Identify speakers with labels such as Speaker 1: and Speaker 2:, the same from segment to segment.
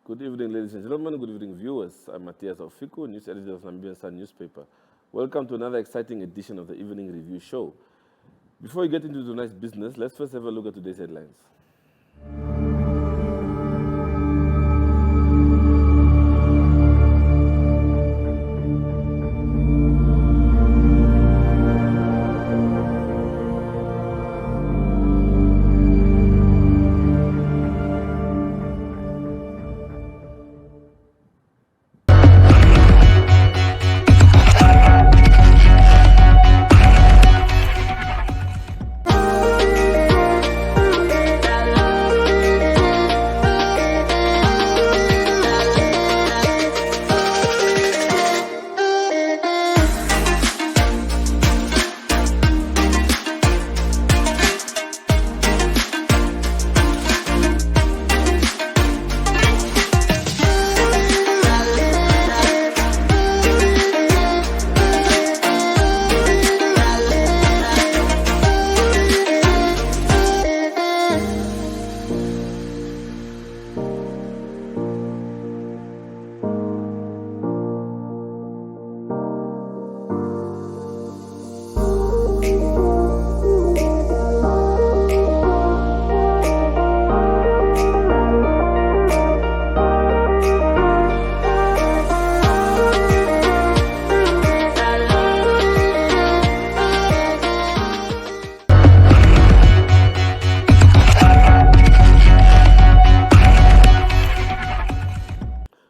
Speaker 1: Good evening, ladies and gentlemen. Good evening, viewers. I'm Matthias Ofiku, news editor of Namibian Sun newspaper. Welcome to another exciting edition of the Evening Review Show. Before we get into tonight's business, let's first have a look at today's headlines.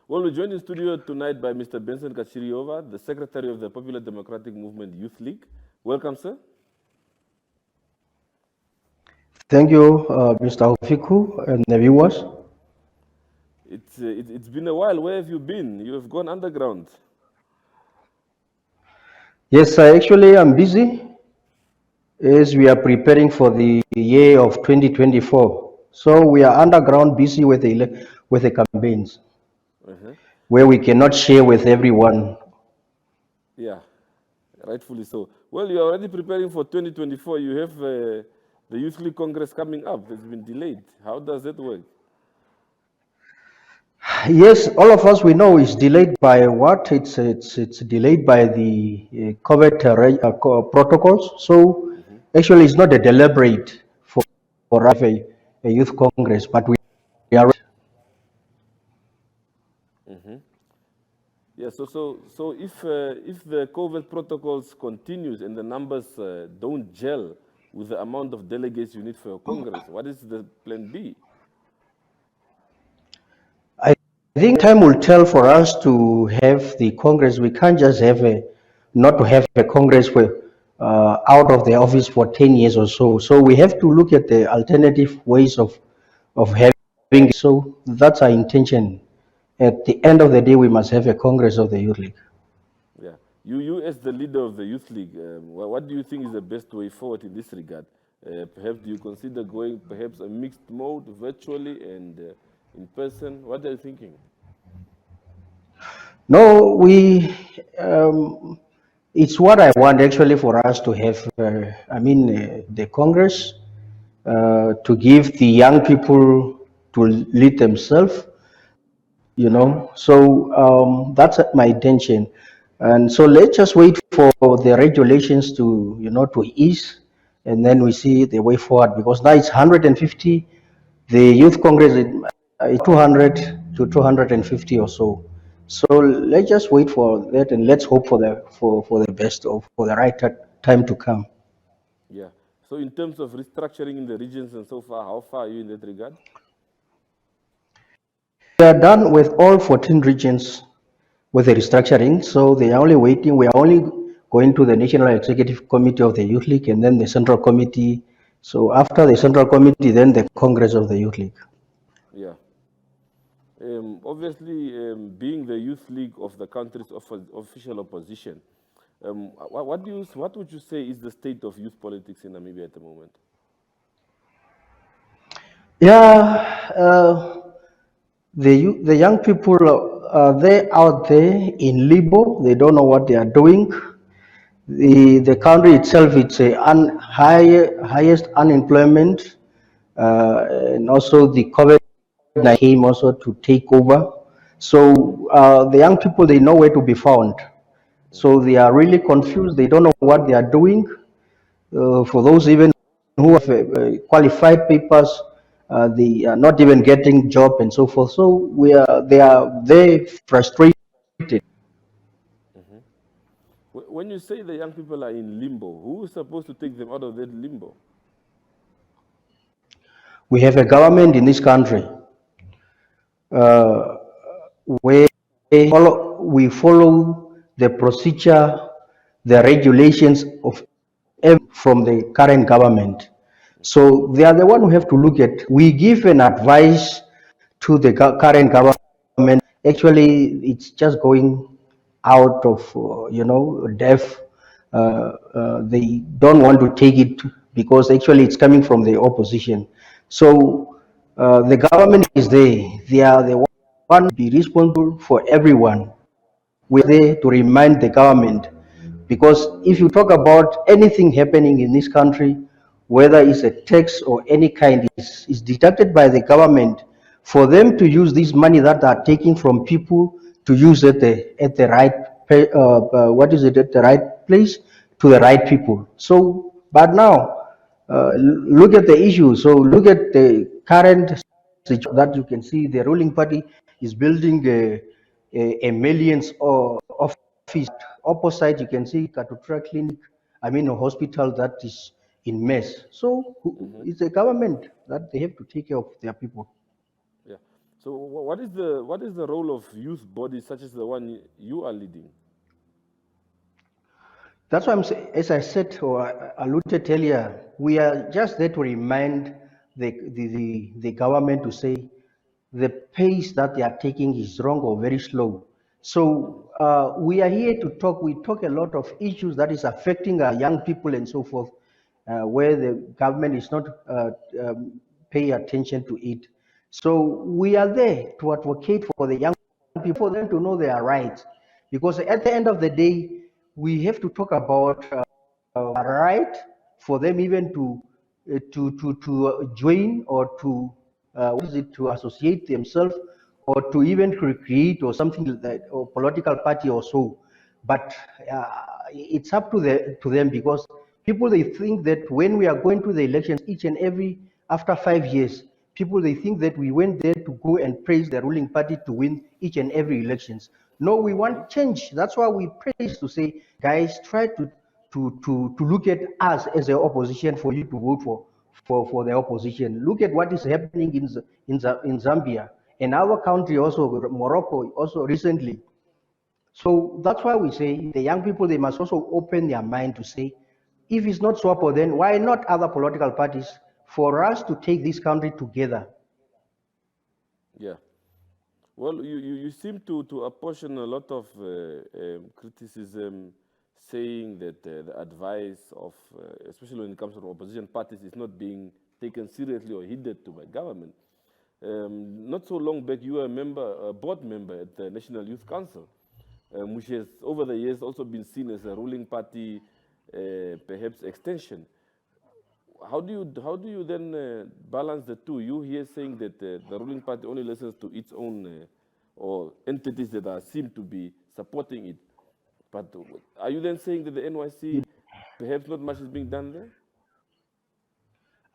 Speaker 1: Well, we're joined in studio tonight by Mr. Bensen Katjirijova, the Secretary of the Popular Democratic Movement Youth League. Welcome, sir.
Speaker 2: Thank you, Mr. Ofiku and the viewers.
Speaker 1: It's been a while. Where have you been? You have gone underground.
Speaker 2: Yes, actually, I'm busy as we are preparing for the year of 2024. So we are underground, busy with the campaigns, where we cannot share with everyone.
Speaker 1: Yeah, rightfully so. Well, you're already preparing for 2024. You have the Youth League Congress coming up. It's been delayed. How does that work?
Speaker 2: Yes, all of us we know it's delayed by what? It's delayed by the COVID protocols. So actually, it's not a deliberate for a youth congress, but we are.
Speaker 1: Yeah. So if the COVID protocols continues and the numbers don't gel with the amount of delegates you need for your congress, what is the plan B?
Speaker 2: I think time will tell for us to have the Congress. We can't just not to have a Congress out of the office for 10 years or so. So we have to look at the alternative ways of having. So that's our intention. At the end of the day, we must have a Congress of the Youth League.
Speaker 1: Yeah. You as the leader of the Youth League, what do you think is the best way forward in this regard? Perhaps do you consider going perhaps a mixed mode, virtually and in person? What are you thinking?
Speaker 2: No, it's what I want actually for us to have, the Congress, to give the young people to lead themselves, So that's my intention. And so let's just wait for the regulations to ease, and then we see the way forward, because now it's 150. The Youth Congress is 200 to 250 or so. So let's just wait for that, and let's hope for the best, or for the right time to come.
Speaker 1: Yeah. So in terms of restructuring in the regions and so far, how far are you in that regard?
Speaker 2: We are done with all 14 regions with the restructuring. So they are only waiting. We are only going to the National Executive Committee of the Youth League, and then the Central Committee. So after the Central Committee, then the Congress of the Youth League.
Speaker 1: Yeah. Obviously, being the Youth League of the country's official opposition, what would you say is the state of youth politics in Namibia at the moment?
Speaker 2: Yeah, the young people they're out there in limbo. They don't know what they are doing. The country itself, it's a highest unemployment, and also the COVID came also to take over. So the young people, they know where to be found. So they are really confused. They don't know what they are doing. For those even who have qualified papers, they are not even getting job and so forth. So they are very frustrated.
Speaker 1: Mhm. When you say the young people are in limbo, who is supposed to take them out of that limbo?
Speaker 2: We have a government in this country uh, where we follow the procedure, the regulations of from the current government. So they are the one who have to look at. We give an advice to the current government. Actually, it's just going out of depth. They don't want to take it because actually it's coming from the opposition. So the government is there. They are the one to be responsible for everyone. We're there to remind the government because if you talk about anything happening in this country, whether it's a tax or any kind, is deducted by the government for them to use this money that they are taking from people to use it at the right what is it at the right place to the right people. So, but now look at the issue. So look at the current situation that you can see the ruling party is building a millions of office. Opposite, you can see Katutra Clinic, I mean a hospital that is in mess. So
Speaker 1: Mhm.
Speaker 2: it's a government that they have to take care of their people.
Speaker 1: Yeah. So what is the role of youth bodies such as the one you are leading?
Speaker 2: That's why as I said or I alluded earlier, we are just there to remind the government to say the pace that they are taking is wrong or very slow. So we are here to talk. We talk a lot of issues that is affecting our young people and so forth, where the government is not pay attention to it. So we are there to advocate for the young people, for them to know their rights, because at the end of the day, we have to talk about a right for them even to join or to what is it to associate themselves or to even create or something like that or political party or so. But it's up to them because people they think that when we are going to the elections each and every after 5 years, people they think that we went there to go and praise the ruling party to win each and every elections. No, we want change. That's why we praise to say, guys, try to look at us as the opposition for you to vote for the opposition. Look at what is happening in Zambia and our country also, Morocco also recently. So that's why we say the young people they must also open their mind to say, if it's not SWAPO, then why not other political parties for us to take this country together?
Speaker 1: Yeah. Well, you seem to apportion a lot of criticism, saying that the advice of, especially when it comes to opposition parties, is not being taken seriously or heeded to by government. Not so long back, you were a board member at the National Youth Council, which has over the years also been seen as a ruling party, perhaps extension. How do you then balance the two? You here saying that the ruling party only listens to its own or entities that seem to be supporting it, but are you then saying that the NYC perhaps not much is being done there?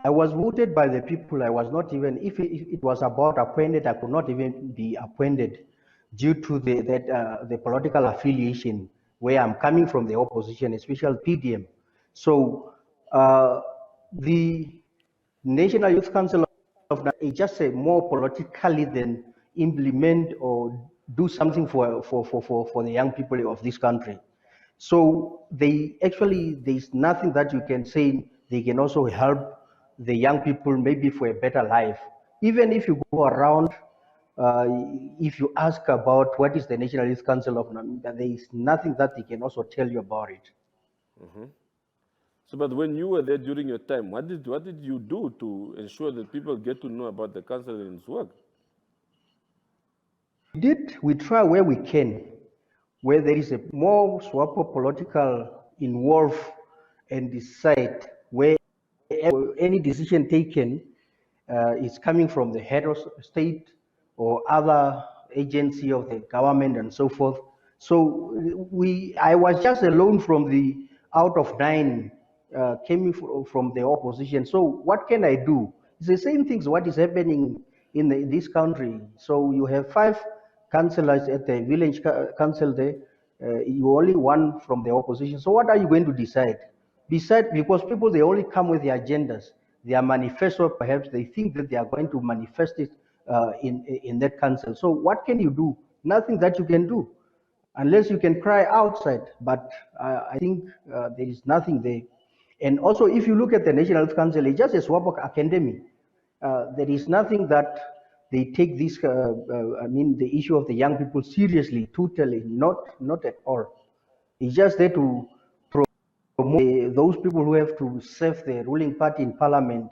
Speaker 2: I was voted by the people. I was not even, if it was about appointed, I could not even be appointed due to the political affiliation where I'm coming from the opposition, especially PDM. So the National Youth Council of is just a more politically than implement or do something for the young people of this country. So they actually, there's nothing that you can say they can also help the young people maybe for a better life. Even if you go around, uh, if you ask about what is the National Youth Council of Namibia, there is nothing that they can also tell you about it.
Speaker 1: So, but when you were there during your time, what did you do to ensure that people get to know about the council and its work?
Speaker 2: We try where we can, where there is a more SWAPO political involved and decide where any decision taken is coming from the head of state or other agency of the government and so forth. So I was just alone from the out of nine came from the opposition. So what can I do? It's the same things what is happening in this country. So you have 5 councillors at the village council there. You only one from the opposition. So what are you going to decide? Besides, because people they only come with their agendas, their manifesto. Perhaps they think that they are going to manifest it in that council. So what can you do? Nothing that you can do, unless you can cry outside. But I think there is nothing there. And also, if you look at the National Health Council, it's just a swap of academy. There is nothing that they take this, the issue of the young people seriously, totally, not at all. It's just there to promote those people who have to serve the ruling party in parliament.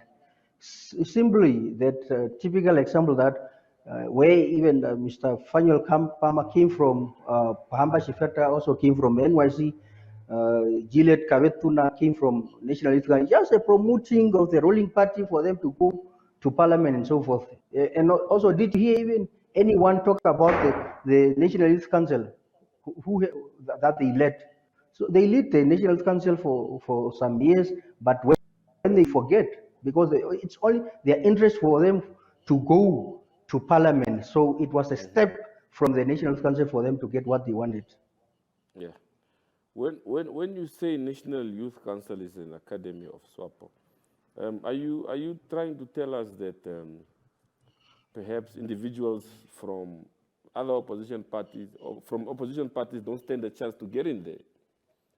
Speaker 2: Simply that typical example that where even Mr. Fanuel Pama came from, Pahamba Shifeta also came from NYC, Gillette Kavetuna came from National Youth League, just a promoting of the ruling party for them to go to parliament and so forth. And also, did you hear even anyone talk about the National Youth Council who that they led? So they lead the National Youth Council for some years, but when they forget, because it's only their interest for them to go to parliament. So it was a step from the National Council for them to get what they wanted.
Speaker 1: Yeah. When you say National Youth Council is an academy of SWAPO, are you trying to tell us that perhaps individuals from other opposition parties or from opposition parties don't stand a chance to get in there?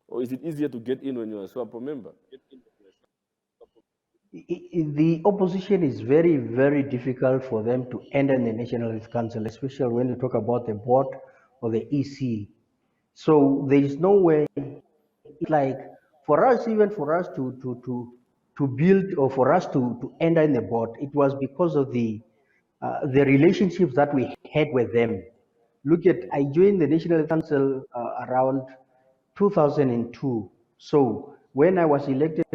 Speaker 1: Or is it easier to get in when you're a SWAPO member?
Speaker 2: The opposition is very, very difficult for them to enter in the National Youth Council, especially when you talk about the board or the EC. So there is no way. It's like for us, even for us to build or for us to enter in the board, it was because of the relationships that we had with them. Look at, I joined the National Council around 2002. So when I was elected,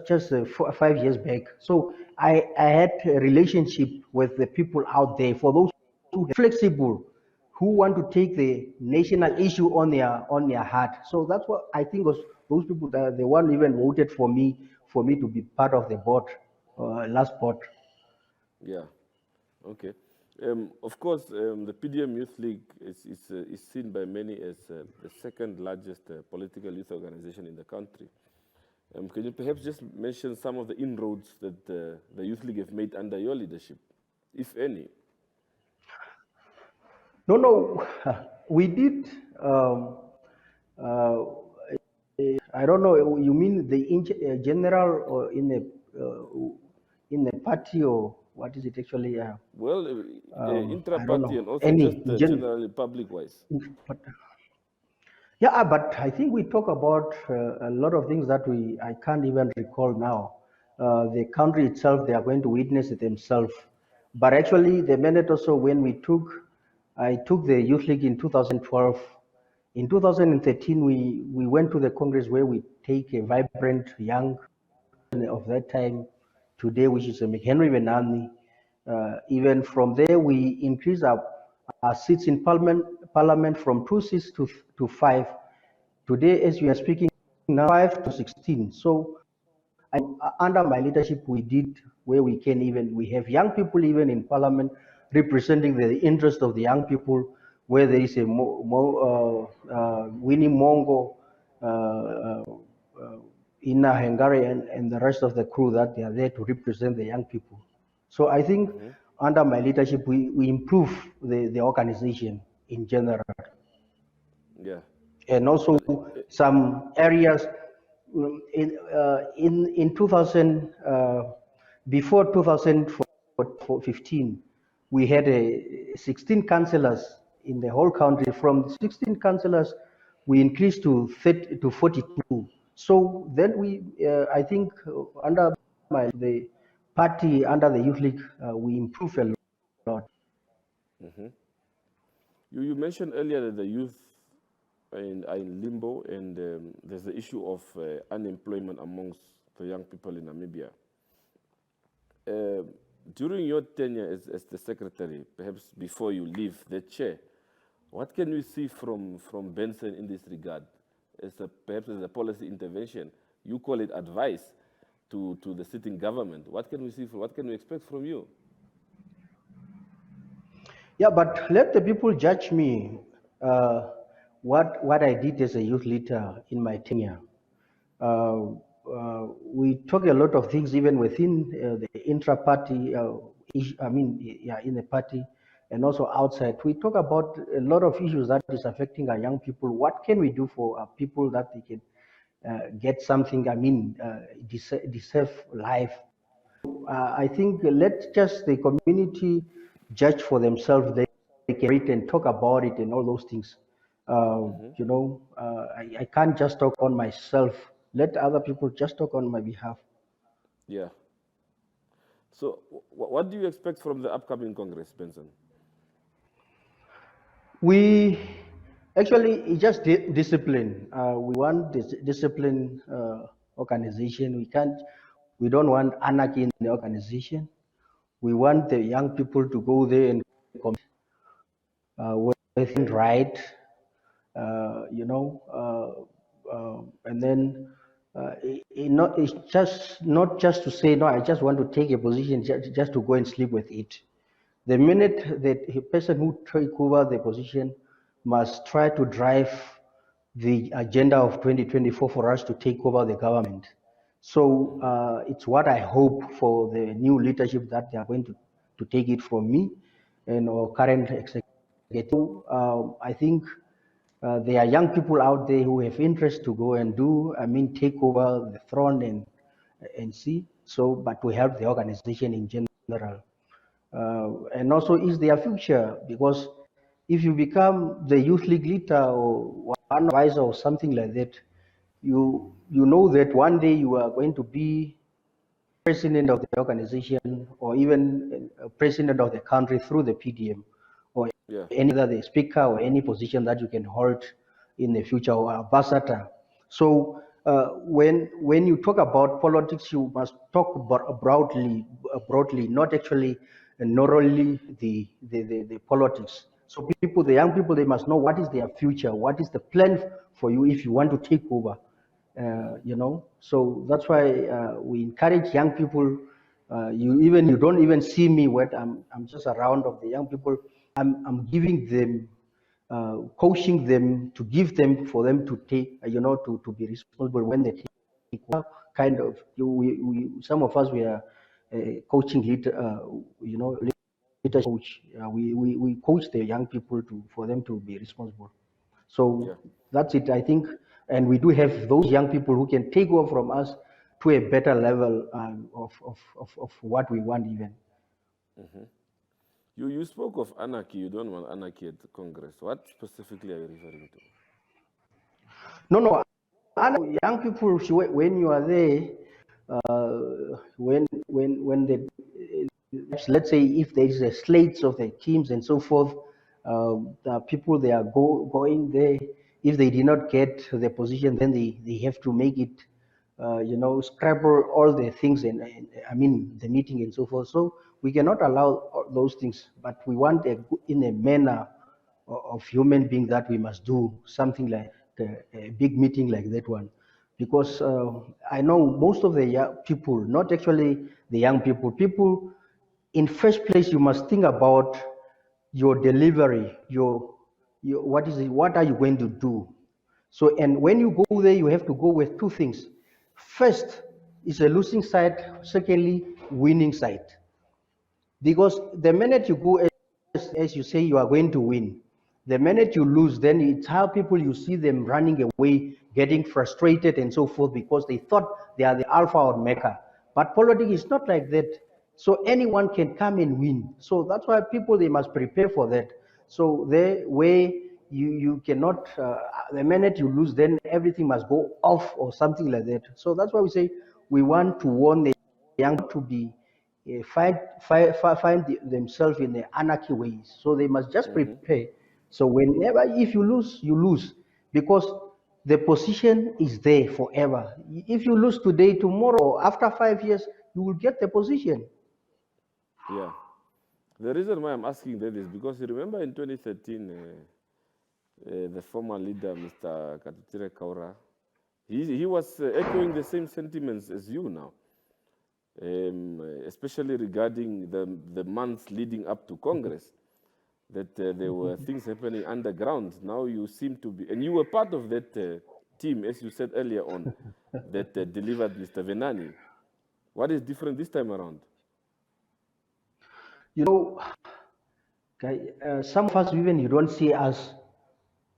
Speaker 2: just 5 years back. So I had a relationship with the people out there. For those who are flexible, who want to take the national issue on their heart. So that's what I think was those people that the one even voted for me to be part of the board, last board.
Speaker 1: Yeah. Okay. Of course, the PDM Youth League is seen by many as the second largest political youth organization in the country. Can you perhaps just mention some of the inroads that the Youth League have made under your leadership, if any?
Speaker 2: No, we did. Uh, I don't know. You mean the general or in the party, or what is it actually?
Speaker 1: Well,
Speaker 2: I don't
Speaker 1: intra-party
Speaker 2: know.
Speaker 1: and also
Speaker 2: Any
Speaker 1: just
Speaker 2: gen.
Speaker 1: generally public-wise.
Speaker 2: But yeah, but I think we talk about a lot of things that I can't even recall now. The country itself, they are going to witness it themselves. But actually, the minute or so when I took the Youth League in 2012. In 2013, we went to the Congress where we take a vibrant young of that time today, which is a McHenry Benani. Even from there, we increased our seats in parliament from 2 seats to 5. Today, as we are speaking now, 5 to 16. So under my leadership, we did where we can. Even we have young people even in parliament representing the interest of the young people. Where there is a Winnie Mongo, Ina Hengari, and the rest of the crew that they are there to represent the young people. So I think under my leadership, we improve the organization in general.
Speaker 1: Yeah.
Speaker 2: And also some areas in 2000 before 2015 we had 16 councillors in the whole country. From 16 councillors we increased to 42. So then I think under the party, under the youth league, we improved a lot.
Speaker 1: You mentioned earlier that the youth are in limbo, and there's the issue of unemployment amongst the young people in Namibia. During your tenure as the secretary, perhaps before you leave the chair, what can we see from Bensen in this regard? Perhaps as a policy intervention, you call it advice to the sitting government. What can we see? What can we expect from you?
Speaker 2: Yeah, but let the people judge me what I did as a youth leader in my tenure. We talk a lot of things even within the intra-party, yeah, in the party and also outside. We talk about a lot of issues that is affecting our young people. What can we do for our people that they can get something, deserve life? I think let just the community judge for themselves. They can read and talk about it and all those things. I can't just talk on myself. Let other people just talk on my behalf.
Speaker 1: Yeah. So, what do you expect from the upcoming Congress, Benson?
Speaker 2: We actually just discipline. We want this discipline organization. We don't want anarchy in the organization. We want the young people to go there and commit with right, and then it's just not just to say no. I just want to take a position just to go and sleep with it. The minute that a person who take over the position must try to drive the agenda of 2024 for us to take over the government. So it's what I hope for the new leadership that they are going to take it from me and our current executive. I think there are young people out there who have interest to go and take over the throne and see. So, but to help the organization in general. And also is their future, because if you become the youth league leader or one advisor or something like that, you know that one day you are going to be president of the organization or even president of the country through the PDM or
Speaker 1: Yeah.
Speaker 2: any other speaker or any position that you can hold in the future or ambassador. So when you talk about politics, you must talk broadly, not actually narrowly the politics. So people, the young people, they must know what is their future, what is the plan for you if you want to take over. So that's why we encourage young people. You don't even see me when I'm just around of the young people. I'm giving them, coaching them, to give them for them to take, to be responsible when they take kind of. Some of us we are coaching leadership coach. We coach the young people for them to be responsible. So
Speaker 1: Yeah.
Speaker 2: that's it, I think. And we do have those young people who can take over from us to a better level of what we want even.
Speaker 1: You spoke of anarchy. You don't want anarchy at the Congress. What specifically are you referring to?
Speaker 2: No. Young people, when you are there, when the let's say if there is a slates of the teams and so forth, the people they are going there. If they did not get the position, then they have to make it, scrabble all the things and the meeting and so forth. So we cannot allow those things, but we want in a manner of human being that we must do something like a big meeting like that one, because I know most of the young people, not actually the young people in first place you must think about your delivery, your what are you going to do. So, and when you go there, you have to go with two things. First is a losing side, secondly winning side, because the minute you go as you say you are going to win, the minute you lose, then it's how people, you see them running away, getting frustrated and so forth, because they thought they are the alpha or omega. But politics is not like that. So anyone can come and win. So that's why people, they must prepare for that. So the way you cannot, the minute you lose, then everything must go off or something like that. So that's why we say we want to warn the young to be find themselves in the anarchy ways. So they must just prepare. So whenever, if you lose, you lose, because the position is there forever. If you lose today, tomorrow, after 5 years, you will get the position.
Speaker 1: Yeah. The reason why I'm asking that is because you remember in 2013, the former leader, Mr. Katjirijova, he was echoing the same sentiments as you now, especially regarding the months leading up to Congress, that there were things happening underground. Now you seem to be, and you were part of that team, as you said earlier on, that delivered Mr. Venani. What is different this time around?
Speaker 2: You know, some of us, even you don't see us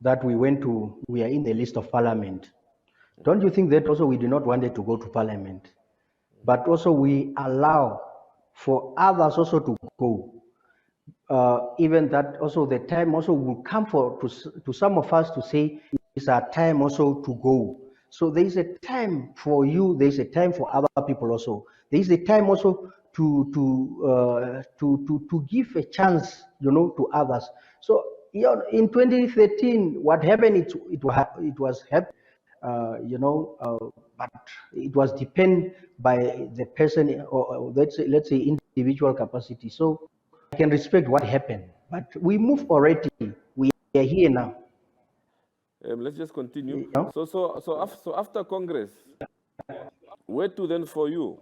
Speaker 2: that we are in the list of parliament. Don't you think that also we do not want it to go to parliament? But also we allow for others also to go. Even that also the time also will come to some of us to say it's our time also to go. So there is a time for you, there is a time for other people also. There is a time also to give a chance, to others. So in 2013, what happened? It was happened, but it was depend by the person, or let's say individual capacity. So I can respect what happened, but we move already. We are here now.
Speaker 1: Let's just continue.
Speaker 2: You know?
Speaker 1: So after Congress, where to then for you?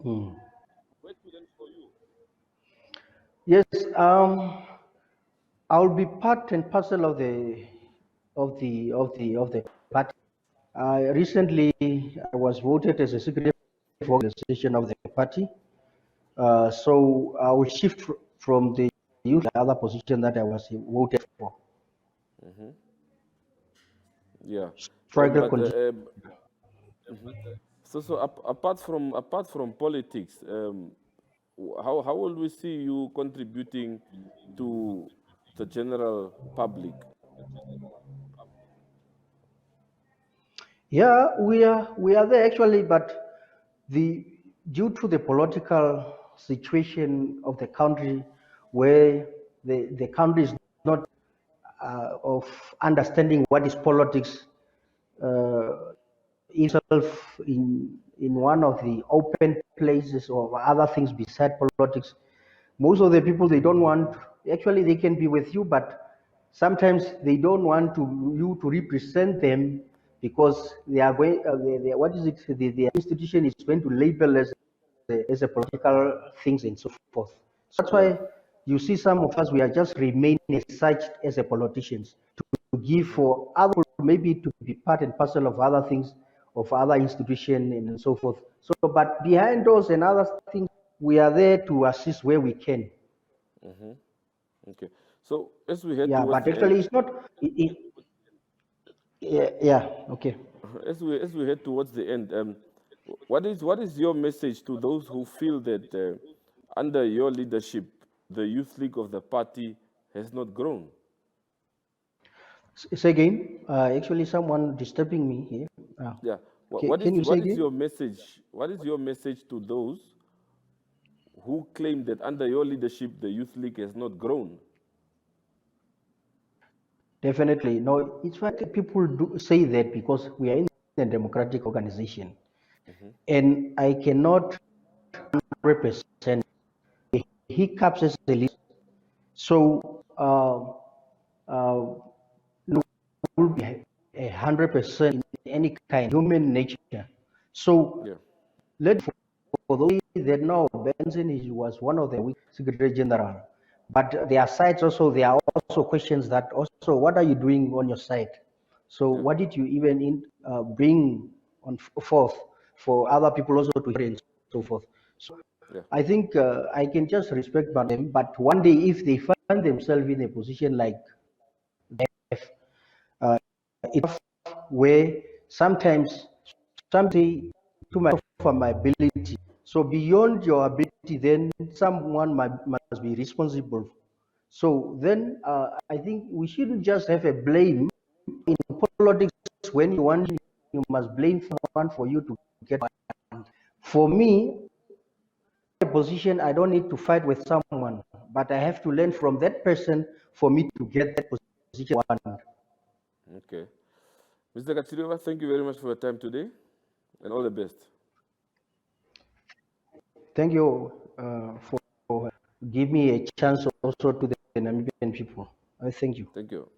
Speaker 2: Yes, I'll be part and parcel of the party. Recently, I was voted as a secretary for organization of the party. So I will shift from the youth other position that I was voted for.
Speaker 1: Yeah,
Speaker 2: Struggle
Speaker 1: but
Speaker 2: continue.
Speaker 1: apart from politics, how will we see you contributing to the general public?
Speaker 2: Yeah, we are there actually, but the due to the political situation of the country, where the country is not of understanding what is politics, uh, itself in one of the open places or other things beside politics. Most of the people, they don't want, actually they can be with you, but sometimes they don't want you to represent them, because they are going, what is it, the institution is going to label as a political things and so forth. So that's
Speaker 1: Yeah.
Speaker 2: why you see some of us, we are just remaining as such as a politicians, to give for other people, maybe to be part and parcel of other things, of other institution and so forth. So, but behind those and other things, we are there to assist where we can.
Speaker 1: Okay. So as we head
Speaker 2: Yeah,
Speaker 1: towards
Speaker 2: but
Speaker 1: the end,
Speaker 2: actually it's not. Yeah, yeah, okay.
Speaker 1: as we head towards the end, what is your message to those who feel that under your leadership, the youth league of the party has not grown?
Speaker 2: Say again. Actually, someone disturbing me here.
Speaker 1: Yeah.
Speaker 2: Can you say
Speaker 1: What is
Speaker 2: again?
Speaker 1: your message? What is your message to those who claim that under your leadership the youth league has not grown?
Speaker 2: Definitely. No, it's why people do say that, because we are in a democratic organization, and I cannot represent the hiccups as the leader. So, no will be 100% in any kind human nature. So
Speaker 1: Yeah.
Speaker 2: let for those that know, Benson was one of the weak Secretary General, but their sides also, there are also questions that also, what are you doing on your side? So
Speaker 1: Yeah.
Speaker 2: what did you even bring on forth for other people also to hear and so forth? So
Speaker 1: Yeah.
Speaker 2: I think I can just respect them, but one day if they find themselves in a position like uh, it's where sometimes some say to my for my ability. So beyond your ability, then someone must be responsible. So then I think we shouldn't just have a blame in politics. When you want, you must blame someone for you to get. For me, a position, I don't need to fight with someone, but I have to learn from that person for me to get that position.
Speaker 1: Okay. Mr. Katjirijova, thank you very much for your time today, and all the best.
Speaker 2: Thank you for give me a chance also to the Namibian people. I thank you.
Speaker 1: Thank you.